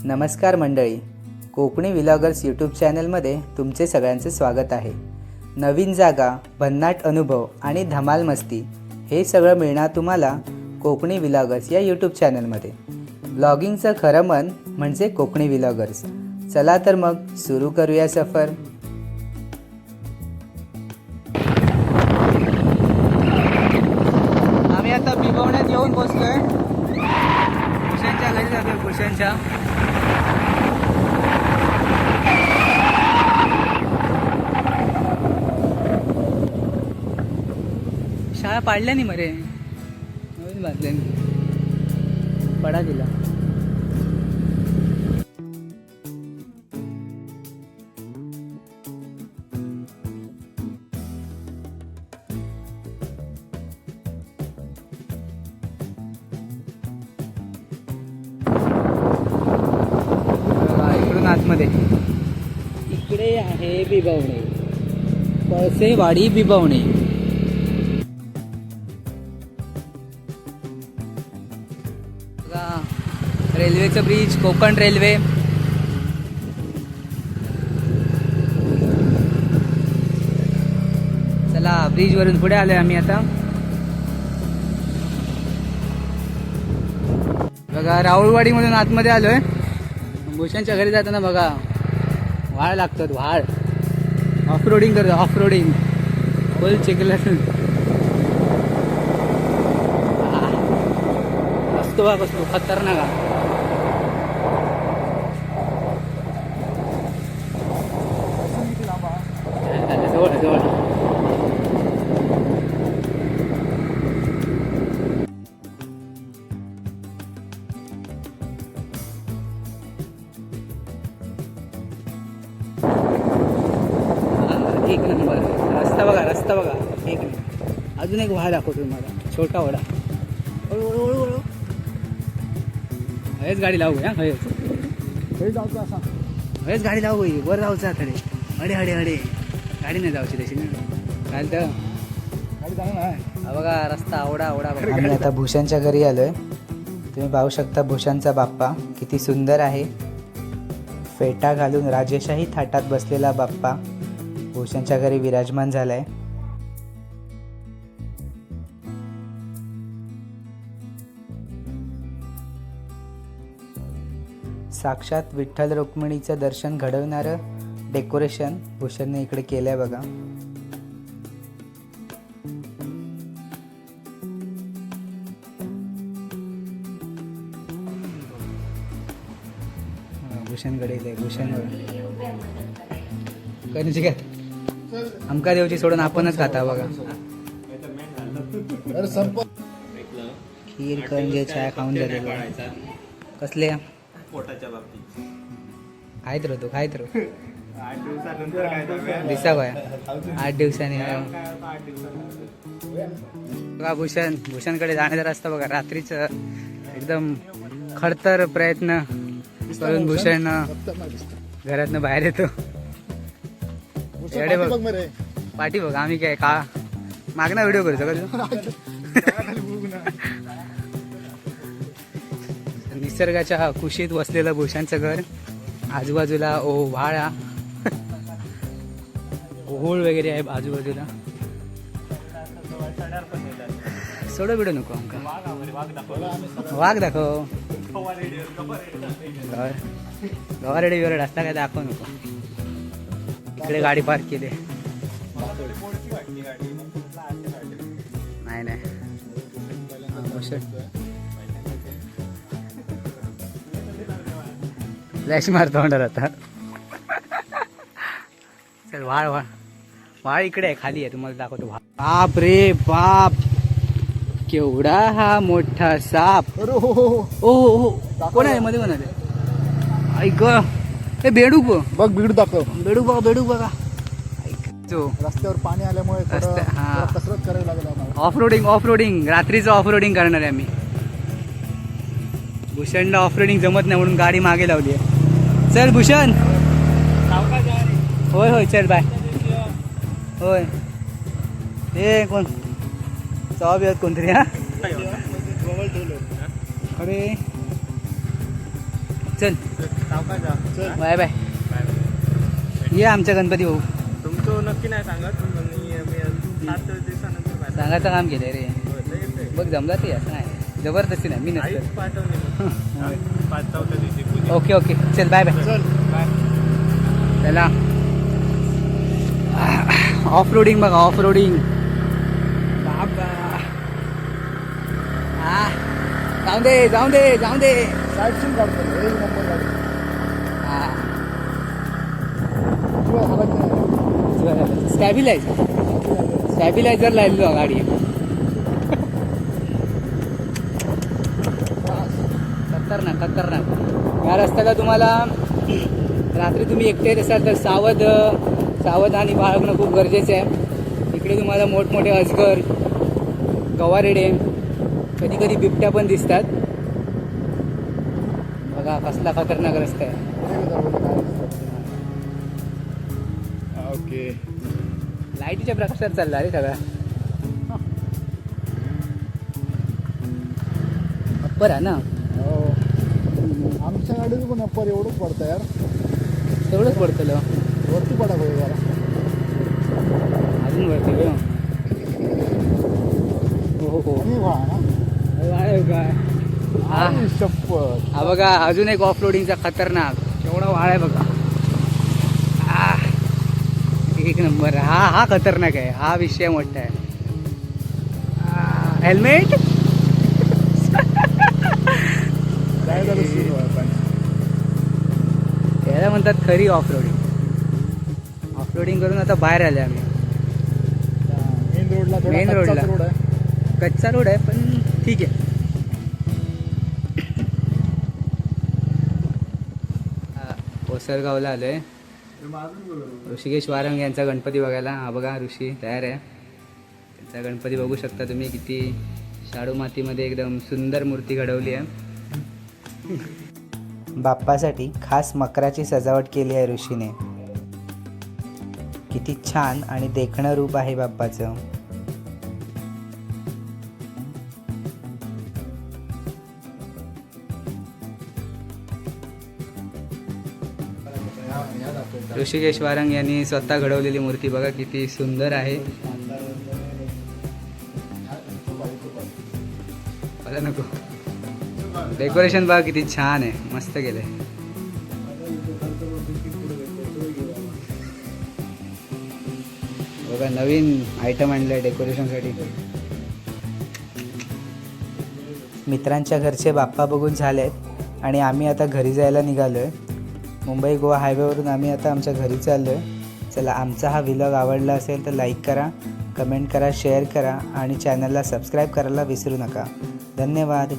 नमस्कार मंडळी, Konkani vloggers YouTube चॅनलमध्ये तुमचे सगळ्यांचे स्वागत आहे. नवीन जागा, भन्नाट अनुभव आणि धमाल मस्ती हे सगळं मिळणार तुम्हाला कोकणी व्लॉगर्स या यूट्यूब चॅनलमध्ये. ब्लॉगिंगचं खरं मन म्हणजे कोकणी व्लॉगर्स. चला तर मग सुरू करूया सफर. आम्ही आता बिबवण्यात येऊन पोचलोय. भूषणच्या घरी जातोय. भूषणच्या शाळा पाडल्या नाही मरे, नवीन बांधल्या पडा दिला. इकडून आतमध्ये इकडे आहे बिबवणे, पळसेवाडी बिबवणे. रेल्वेचं ब्रिज, कोकण रेल्वे. चला, ब्रिज वरून पुढे आलोय आम्ही आता. बघा, राऊळवाडी मधून आतमध्ये आलोय. भूषणच्या घरी जाताना बघा व्हाळ लागतात, व्हाळ. ऑफ रोडिंग करतो, ऑफ रोडिंग फुल चिखल असतो बघा, कसतो खतरनाक. जवळ जवळ एक नंबर रस्ता बघा, रस्ता बघा एक नंबर. अजून एक व्हाळ दाखवतो तुम्हाला, छोटा वडा. हेच गाडी लावू या, हेच जाऊचं असा, हेच गाडी लावू, वर जाऊचा कडे. अडे अडे अडे गाडी नाही जाऊची तशी ना, काय तर गाडी जाऊ ना. बघा रस्ता आवडा आवडा. आम्ही आता भूषणच्या घरी आलोय. तुम्ही पाहू शकता भूषणचा बाप्पा किती सुंदर आहे. फेटा घालून राजेशाही थाटात बसलेला बाप्पा भूषणच्या घरी विराजमान झालाय. साक्षात विठ्ठल रुक्मिणीचं दर्शन घडवणारं डेकोरेशन भूषणने इकडे केलंय बघा. भूषणकडे भूषण कधी काय आमका देवची सोडून आपणच खाता बघा. खीर कंजे चहा खाऊन झालेला. कसले खायत राहतो, खायत राहतो. दिसा काय 8 दिवसांनी बघा. भूषणकडे जाण्याचा रस्ता बघा. रात्रीच एकदम खडतर प्रयत्न करून भूषण घरातनं बाहेर येतो. एवढे बघ पाठी बघ. आम्ही काय का मागणा व्हिडिओ करतो का? निसर्गाच्या कुशीत वसलेलं भूषणचं घर. आजूबाजूला व्हाळा, ओहोळ वगैरे आहे आजूबाजूला. सोडं बिडो नको आमका. वाघ दाखव. गवारेडे बिवरेड असता काय दाखव नको. इकडे गाडी पार्क केली. नाही नाही फ्लॅश मारतो म्हणणार आता. चल, व्हाळ व्हाळ व्हाळ इकडे आहे, खाली आहे. तुम्हाला दाखवतो. बाप रे बाप, केवढा हा मोठा साप. ओ कोण आहे मध्ये, कोण आले? ऐक हे बेडूक बघ, बेडूक दाखव. बेडूक बघा, बेडूक बघा. रस्त्यावर पाणी आल्यामुळे कसरत करायला लागला. ऑफ रोडिंग, ऑफ रोडिंग रात्रीचं ऑफ रोडिंग करणार आहे आम्ही. भूषणला ऑफ रोडिंग जमत नाही म्हणून गाडी मागे लावली आहे. चल भूषण. होय होय, चल बाय. होय, हे कोण चॉब येत कोणतरी. हा अरे चल चल. Bye bye. ये आमच्या गणपती भाऊ. तुमचं नक्की नाही सांगत पण मी 7 दिवसानंतर बाहेर सांगायचं काम केलंय रे. येते. बघ जमला ते असं नाही जबरदस्ती नाही मी आईच नसतं. पाठवली पाठवलं दिवशी पूजा. ओके ओके चल बाय बाय. चल. चला ऑफ रोडिंग बघा ऑफ रोडिंग. बाबा जाऊ दे जाऊ दे जाऊ दे. साईड सीन काढतो एक नंबर गाडी. हा शिवाय हलत नाही. स्टॅबिलायझर लावलेलो गाडी. खतरनाक खतरनाक. या रस्त्याला तुम्हाला रात्री तुम्ही एकटे येत असाल तर सावधानी बाळगणं खूप गरजेचं आहे. इकडे तुम्हाला मोठमोठे अजगर गवारेडे कधी कधी बिबट्या पण दिसतात. बघा कसला खतरनाक रस्ता आहे. ओके. लाईटीच्या प्रकाशात चालला रे सगळा. अप्पर आहे ना. हो. आमच्या गाडीचं पण अप्पर एवढंच पडतं यार. तेवढंच पडतं वरती पडा पाहिजे जरा. अजून वरती गं. हो हो आणि व्हा ना. काय हा आई शपथ. हा बघा अजून एक ऑफ रोडिंगचा खतरनाक केवढा वाळ आहे बघा. एक नंबर. हा खतरनाक आहे. हा विषय मोठा आहे. हेल्मेट काय झालं सुरू आहे पण. त्याला म्हणतात खरी ऑफ रोडिंग. ऑफ रोडिंग करून आता बाहेर आले आम्ही. मेन रोडला थोडा मेन कच्चाच रोडला. रोड आहे. कच्चा रोड आहे पण ठीक आहे. ओसरगावला आलोय. ऋषिकेश वारंग यांचा गणपती बघायला. हा बघा ऋषी तयार आहे. त्यांचा गणपती बघू शकता तुम्ही किती शाडू मातीमध्ये एकदम सुंदर मूर्ती घडवली आहे. बाप्पासाठी खास मकराची सजावट केली आहे ऋषीने. किती छान आणि देखणं रूप आहे बाप्पाचं. ऋषिकेश वारंग यांनी स्वतः घडवलेली मूर्ती बघा किती सुंदर आहे. मला नको. डेकोरेशन बघा किती छान आहे. मस्त केलंय. बघा नवीन आयटम आणलाय डेकोरेशनसाठी. मित्रांच्या घरचे बाप्पा बघून झालेत आणि आम्ही आता घरी जायला निघालो आहे. मुंबई गोवा हायवेवरून आम्ही आता आमच्या घरी चाललो आहे. चला आमचा हा व्लॉग आवडला असेल तर लाईक करा, कमेंट करा, शेअर करा आणि चॅनलला सबस्क्राईब करायला विसरू नका. धन्यवाद.